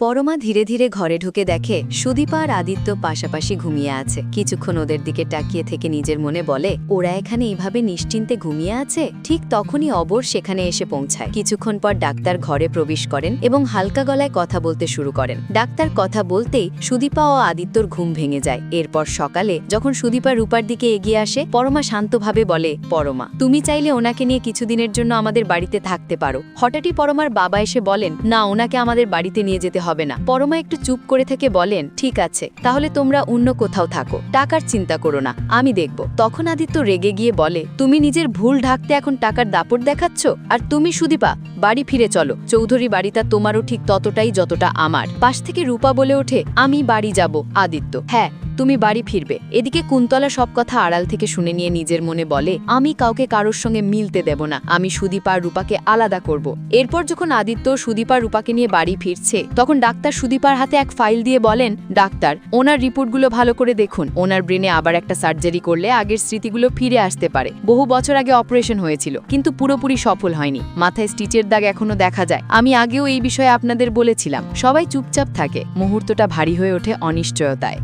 পরমা ধীরে ধীরে ঘরে ঢুকে দেখে সুদীপা আর আদিত্য পাশাপাশি ঘুমিয়ে আছে। কিছুক্ষণ ওদের দিকে তাকিয়ে থেকে নিজের মনে বলে, ওরা এখানে এইভাবে নিশ্চিন্তে ঘুমিয়ে আছে। ঠিক তখনই অবর সেখানে এসে পৌঁছায়। কিছুক্ষণ পর ডাক্তার ঘরে প্রবেশ করেন এবং হালকা গলায় কথা বলতে শুরু করেন। ডাক্তার কথা বলতেই সুদীপা ও আদিত্যর ঘুম ভেঙে যায়। এরপর সকালে যখন সুদীপা রূপার দিকে এগিয়ে আসে, পরমা শান্তভাবে বলে, পরমা, তুমি চাইলে ওনাকে নিয়ে কিছুদিনের জন্য আমাদের বাড়িতে থাকতে পারো। হঠাৎই পরমার বাবা এসে বলেন, না, ওনাকে আমাদের বাড়িতে নিয়ে যেতে হবে না। পরমা একটু চুপ করে থেকে বলেন, ঠিক আছে, তাহলে তোমরা অন্য কোথাও থাকো, টাকার চিন্তা করো না, আমি দেখব। তখন আদিত্য রেগে গিয়ে বলে, তুমি নিজের ভুল ঢাকতে এখন টাকার দাপট দেখাচ্ছ? আর তুমি সুদীপা, বাড়ি ফিরে চলো। চৌধুরী বাড়িটা তোমারও ঠিক ততটাই যতটা আমার। পাশ থেকে রূপা বলে ওঠে, আমি বাড়ি যাব। আদিত্য, হ্যাঁ, তুমি বাড়ি ফিরবে। এদিকে কুন্তলা সব কথা আড়াল থেকে শুনে নিয়ে নিজের মনে বলে, আমি কাউকে কারোর সঙ্গে মিলতে দেব না, আমি সুদীপা আর রূপাকে আলাদা করব। এরপর যখন আদিত্য সুদীপা রূপাকে নিয়ে বাড়ি ফিরছে, তখন ডাক্তার সুদীপার হাতে এক ফাইল দিয়ে বলেন, ডাক্তার, ওনার রিপোর্টগুলো ভালো করে দেখুন। ওনার ব্রেনে আবার একটা সার্জারি করলে আগের স্মৃতিগুলো ফিরে আসতে পারে। বহু বছর আগে অপারেশন হয়েছিল, কিন্তু পুরোপুরি সফল হয়নি। মাথায় স্টিচের দাগ এখনো দেখা যায়। আমি আগেও এই বিষয়ে আপনাদের বলেছিলাম। সবাই চুপচাপ থাকে। মুহূর্তটা ভারী হয়ে ওঠে অনিশ্চয়তায়।